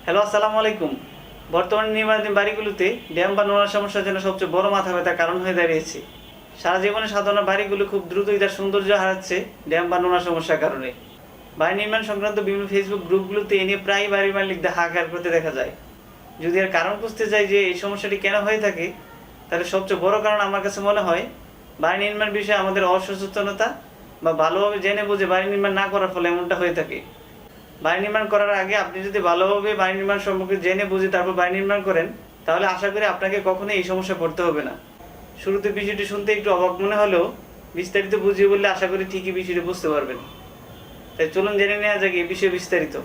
Hello, আসসালামু আলাইকুম। বর্তমানে নির্মাণাধীন বাড়িগুলোতে ড্যাম বা নোনার সমস্যা যেন সবচেয়ে বড় মাথা ব্যথার কারণ হয়ে দাঁড়িয়েছে। সারা জীবনে সাধারণ বাড়িগুলো খুব দ্রুতই তার সৌন্দর্য হারাচ্ছে ড্যাম বা নোনার সমস্যার কারণে। বাড়ি নির্মাণ সংক্রান্ত বিভিন্ন ফেসবুক গ্রুপগুলোতে এ নিয়ে প্রায় বাড়ির মালিকদের হাহাকার করতে দেখা যায়। যদি এর কারণ বুঝতে চাই যে এই সমস্যাটি কেন হয়ে থাকে, তাহলে সবচেয়ে বড় কারণ আমার কাছে মনে হয় বাড়ি নির্মাণ বিষয়ে আমাদের অসচেতনতা বা ভালোভাবে জেনে বুঝে বাড়ি নির্মাণ না করার ফলে এমনটা হয়ে থাকে। বাড়ি নির্মাণ করার আগে আপনি যদি ভালোভাবে বাড়ি নির্মাণ সম্পর্কে জেনে বুঝে তারপর বাড়ি নির্মাণ করেন, তাহলে আশা করি আপনাকে কখনোই এই সমস্যায় পড়তে হবে না। শুরুতে বিষয়টি শুনতে একটু অবাক মনে হলেও বিস্তারিত বুঝিয়ে বললে আশা করি ঠিকই বিষয়টি বুঝতে পারবেন। তাই চলুন জেনে নেওয়া যাক এই বিষয়ে বিস্তারিত।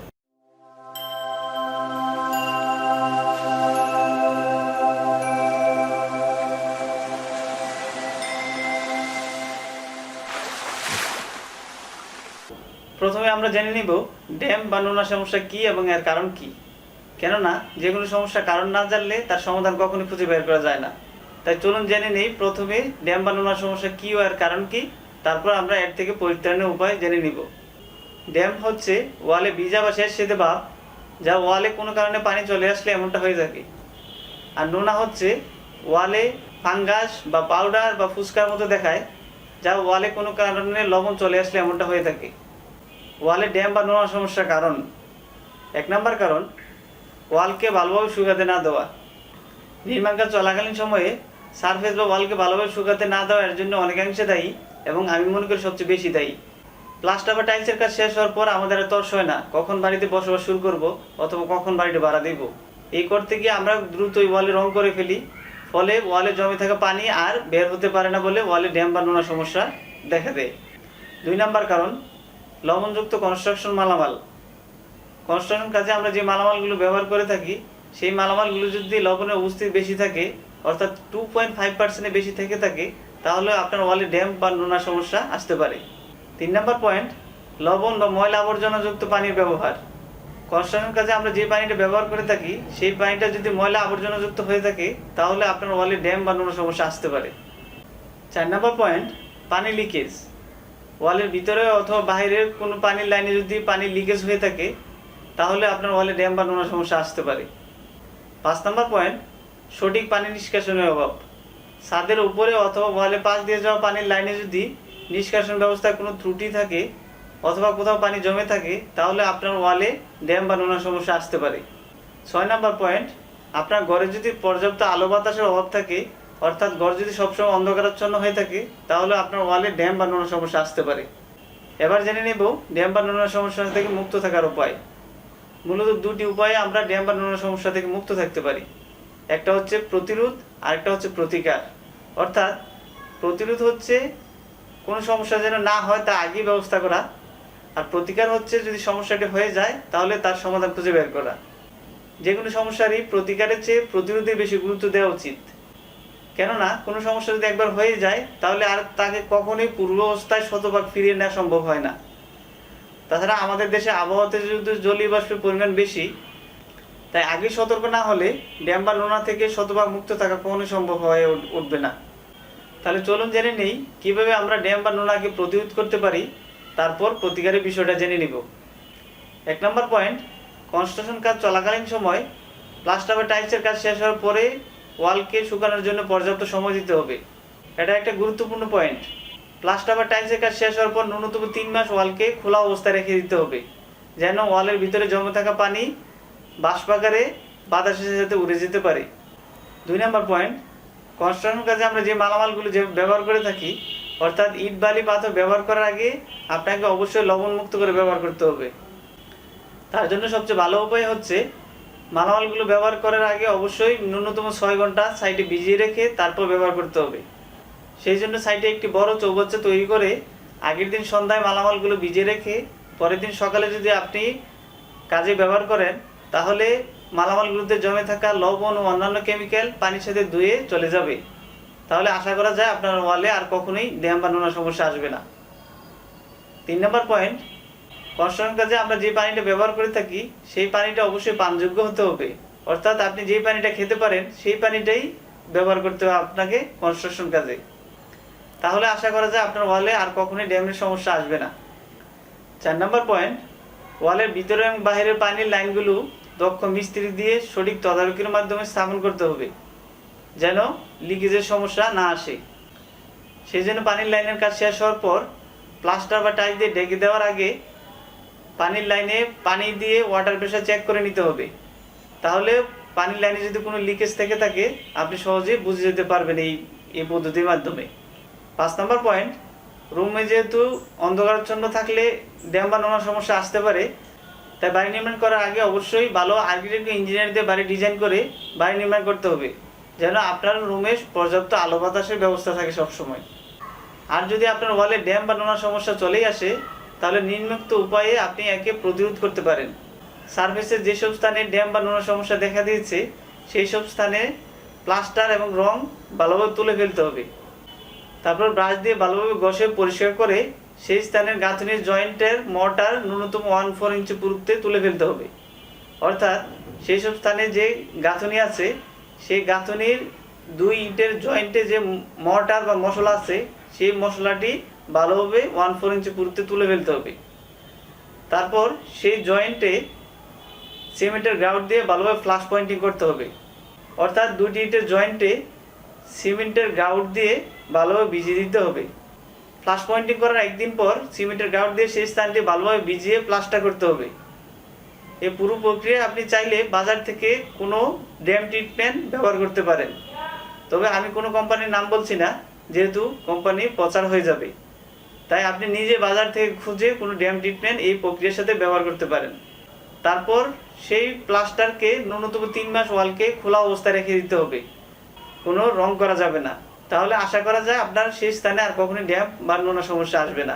প্রথমে আমরা জেনে নিব ড্যাম বা নোনা সমস্যা কি এবং এর কারণ কি। কেননা যে কোনো সমস্যার কারণ না জানলে তার সমাধান কখনোই খুঁজে বের করা যায় না। তাই চলুন জেনে নেই প্রথমে ড্যাম বা নোনা সমস্যা কি ও এর কারণ কি, তারপর আমরা এর থেকে পরিত্রাণের উপায় জেনে নিব। ড্যাম হচ্ছে ওয়ালে ভিজা বা সেদে ভাব, যা ওয়ালে কোনো কারণে পানি চলে আসলে এমনটা হয়ে থাকে। আর নোনা হচ্ছে ওয়ালে ফাঙ্গাস বা পাউডার বা ফুসকার মতো দেখায়, যা ওয়ালে কোনো কারণে লবণ চলে আসলে এমনটা হয়ে থাকে। ওয়ালে ড্যাম বা নোনা সমস্যার কারণ: 1 নম্বর কারণ, ওয়ালকে ভালোভাবে শুকাতে না দেওয়া। নির্মাণ কাজ চলাকালীন সময়ে সারফেস বা ওয়ালকে ভালোভাবে শুকাতে না দেওয়া এর জন্য অনেকাংশে দায়ী, এবং আমি মনে করি সবচেয়ে বেশি দায়ী। প্লাস্টার বা টাইলসের কাজ শেষ হওয়ার পর আমাদের আর তর্স হয় না কখন বাড়িতে বসবাস শুরু করব অথবা কখন বাড়িটা ভাড়া দেব। এই করতে গিয়ে আমরা দ্রুত ওয়ালে রং করে ফেলি, ফলে ওয়ালে জমে থাকা পানি আর বের হতে পারে না বলে ওয়ালে ড্যাম বা নোনা সমস্যা দেখা দেয়। 2 নম্বর কারণ, লবণযুক্ত কনস্ট্রাকশন মালামাল। কনস্ট্রাকশন কাজে আমরা যে মালামালগুলো ব্যবহার করে থাকি, সেই মালামালগুলো যদি লবণের উপস্থিতি বেশি থাকে, অর্থাৎ 2.5% বেশি থেকে থাকে, তাহলে আপনার ওয়ালে ড্যাম বা নোনা সমস্যা আসতে পারে। 3 নম্বর পয়েন্ট, লবণ বা ময়লা আবর্জনাযুক্ত পানির ব্যবহার। কনস্ট্রাকশন কাজে আমরা যে পানিটা ব্যবহার করে থাকি, সেই পানিটা যদি ময়লা আবর্জনাযুক্ত হয়ে থাকে, তাহলে আপনার ওয়ালে ড্যাম বা নোনা সমস্যা আসতে পারে। 4 নম্বর পয়েন্ট, পানি লিকেজ। ওয়ালের ভিতরে অথবা বাইরের কোনো পানির লাইনে যদি পানি লিকেজ হয়ে থাকে, তাহলে আপনার ওয়ালে ড্যাম বা নোনা সমস্যা আসতে পারে। 5 নম্বর পয়েন্ট, সঠিক পানি নিষ্কাশনের অভাব। ছাদের উপরে অথবা ওয়ালে পাশ দিয়ে যাওয়া পানির লাইনে যদি নিষ্কাশন ব্যবস্থায় কোনো ত্রুটি থাকে অথবা কোথাও পানি জমে থাকে, তাহলে আপনার ওয়ালে ড্যাম বা নোনা সমস্যা আসতে পারে। 6 নম্বর পয়েন্ট, আপনার ঘরে যদি পর্যাপ্ত আলো বাতাসের অভাব থাকে, অর্থাৎ ঘর যদি সবসময় অন্ধকারাচ্ছন্ন হয়ে থাকে, তাহলে আপনার ওয়ালে ড্যাম বা নোনা সমস্যা আসতে পারে। এবার জেনে নেব ড্যাম বা নোনা সমস্যা থেকে মুক্ত থাকার উপায়। মূলত 2টি উপায়ে আমরা ড্যাম বা নোনা সমস্যা থেকে মুক্ত থাকতে পারি। একটা হচ্ছে প্রতিরোধ, আরেকটা হচ্ছে প্রতিকার। অর্থাৎ প্রতিরোধ হচ্ছে কোনো সমস্যা যেন না হয় তা আগেই ব্যবস্থা করা, আর প্রতিকার হচ্ছে যদি সমস্যাটি হয়ে যায় তাহলে তার সমাধান খুঁজে বের করা। যে কোনো সমস্যারই প্রতিকারের চেয়ে প্রতিরোধে বেশি গুরুত্ব দেওয়া উচিত। কেননা কোনো সমস্যা যদি একবার হয়ে যায়, তাহলে আর তাকে কখনোই পূর্ব অবস্থায় শতভাগ ফিরিয়ে নেওয়া সম্ভব হয় না। তাছাড়া আমাদের দেশে আবহাওয়াতে যেহেতু জলীয় বাষ্পের পরিমাণ বেশি, তাই আগে সতর্ক না হলে ড্যাম বা নোনা থেকে শতভাগ মুক্ত থাকা কখনোই সম্ভব হয়ে উঠবে না। তাহলে চলুন জেনে নেই কিভাবে আমরা ড্যাম বা নোনাকে প্রতিরোধ করতে পারি, তারপর প্রতিকারের বিষয়টা জেনে নিব। 1 নম্বর পয়েন্ট, কনস্ট্রাকশন কাজ চলাকালীন সময় প্লাস্টার বা টাইলসের কাজ শেষ হওয়ার পরে ওয়ালকে শুকানোর জন্য পর্যাপ্ত সময় দিতে হবে। এটা একটা গুরুত্বপূর্ণ পয়েন্ট। প্লাস্টার বা টাইলসের কাজ শেষ হওয়ার পর ন্যূনতম 3 মাস ওয়ালকে খোলা অবস্থায় রেখে দিতে হবে, যেন ওয়ালের ভিতরে জমে থাকা পানি বাষ্পাকারে বাতাসের সাথে উড়ে যেতে পারে। 2 নম্বর পয়েন্ট, কনস্ট্রাকশন কাজে আমরা যে মালামালগুলো যে ব্যবহার করে থাকি, অর্থাৎ ইট বালি পাথর ব্যবহার করার আগে আপনাকে অবশ্যই লবণমুক্ত করে ব্যবহার করতে হবে। তার জন্য সবচেয়ে ভালো উপায় হচ্ছে মালামালগুলো ব্যবহার করার আগে অবশ্যই ন্যূনতম 6 ঘন্টা সাইডে ভিজিয়ে রেখে তারপর ব্যবহার করতে হবে। সেই জন্য সাইডে একটি বড় চৌবাচ্চা তৈরি করে আগের দিন সন্ধ্যায় মালামালগুলো ভিজিয়ে রেখে পরের দিন সকালে যদি আপনি কাজে ব্যবহার করেন, তাহলে মালামালগুলোতে জমে থাকা লবণ ও অন্যান্য কেমিক্যাল পানির সাথে ধুয়ে চলে যাবে। তাহলে আশা করা যায় আপনার ওয়ালে আর কখনোই ড্যাম বা নোনা সমস্যা আসবে না। 3 নম্বর পয়েন্ট, কনস্ট্রাকশন কাজে আমরা যে পানিটা ব্যবহার করে থাকি, সেই পানিটা অবশ্যই পানযোগ্য হতে হবে। অর্থাৎ আপনি যে পানিটা খেতে পারেন সেই পানিটাই ব্যবহার করতে হবে আপনাকে কনস্ট্রাকশন কাজে। তাহলে আশা করা যায় আপনার ওয়ালে আর কখনোই ড্যামের সমস্যা আসবে না। 4 নম্বর পয়েন্ট, ওয়ালের ভিতরে এবং বাইরের পানির লাইনগুলো দক্ষ মিস্ত্রি দিয়ে সঠিক তদারকির মাধ্যমে স্থাপন করতে হবে, যেন লিকেজের সমস্যা না আসে। সেই জন্য পানির লাইনের কাজ শেষ হওয়ার পর প্লাস্টার বা টাইলস দিয়ে ঢেকে দেওয়ার আগে পানির লাইনে পানি দিয়ে ওয়াটার প্রেশার চেক করে নিতে হবে। তাহলে পানির লাইনে যদি কোনো লিকেজ থেকে থাকে আপনি সহজেই বুঝে যেতে পারবেন এই পদ্ধতির মাধ্যমে। 5 নম্বর পয়েন্ট, রুমে যেহেতু অন্ধকারাচ্ছন্ন থাকলে ড্যাম বা নোনার সমস্যা আসতে পারে, তাই বাড়ি নির্মাণ করার আগে অবশ্যই ভালো আর্কিটেক্ট ইঞ্জিনিয়ার দিয়ে বাড়ি ডিজাইন করে বাড়ি নির্মাণ করতে হবে, যেন আপনার রুমে পর্যাপ্ত আলো বাতাসের ব্যবস্থা থাকে সবসময়। আর যদি আপনার ওয়ালে ড্যাম বা নোনার সমস্যা চলেই আসে, তাহলে নিম্নোক্ত উপায়ে আপনি একে প্রতিরোধ করতে পারেন। সারফেসের যেসব স্থানে ড্যাম বা নোনার সমস্যা দেখা দিয়েছে সেই সব স্থানে প্লাস্টার এবং রং ভালোভাবে তুলে ফেলতে হবে। তারপর ব্রাশ দিয়ে ভালোভাবে ঘষে পরিষ্কার করে সেই স্থানের গাঁথনির জয়েন্টের মর্টার ন্যূনতম 1/4 ইঞ্চি পুরুত্বে তুলে ফেলতে হবে। অর্থাৎ সেই সব স্থানে যে গাঁথনি আছে সেই গাঁথনির 2 ইঞ্চের জয়েন্টে যে মর্টার বা মশলা আছে সেই মশলাটি ভালোভাবে 1/4 ইঞ্চি পুরুত্বে তুলে ফেলতে হবে। তারপর সেই জয়েন্টে সিমেন্টের গ্রাউট দিয়ে ভালোভাবে ফ্লাশ পয়েন্টিং করতে হবে। অর্থাৎ 2টি ইটের জয়েন্টে সিমেন্টের গ্রাউট দিয়ে ভালোভাবে ভিজিয়ে দিতে হবে। ফ্লাশ পয়েন্টিং করার একদিন পর সিমেন্টের গ্রাউট দিয়ে সেই স্থানটি ভালোভাবে ভিজিয়ে প্লাস্টার করতে হবে। এই পুরো প্রক্রিয়া আপনি চাইলে বাজার থেকে কোনো ড্যাম ট্রিটমেন্ট ব্যবহার করতে পারেন, তবে আমি কোনো কোম্পানির নাম বলছি না, যেহেতু কোম্পানি প্রচার হয়ে যাবে। তাই আপনি নিজে বাজার থেকে খুঁজে কোনো ড্যাম ট্রিটমেন্ট এই প্রক্রিয়ার সাথে ব্যবহার করতে পারেন। তারপর সেই প্লাস্টারকে ন্যূনতম 3 মাস ওয়ালকে খোলা অবস্থায় রেখে দিতে হবে, কোনো রং করা যাবে না। তাহলে আশা করা যায় আপনার সেই স্থানে আর কখনোই ড্যাম বা নোনা সমস্যা আসবে না।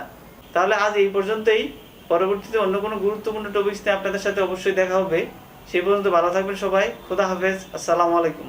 তাহলে আজ এই পর্যন্তই। পরবর্তীতে অন্য কোনো গুরুত্বপূর্ণ টপিকস নিয়ে আপনাদের সাথে অবশ্যই দেখা হবে। সেই পর্যন্ত ভালো থাকবেন সবাই। খোদা হাফেজ। আসসালামু আলাইকুম।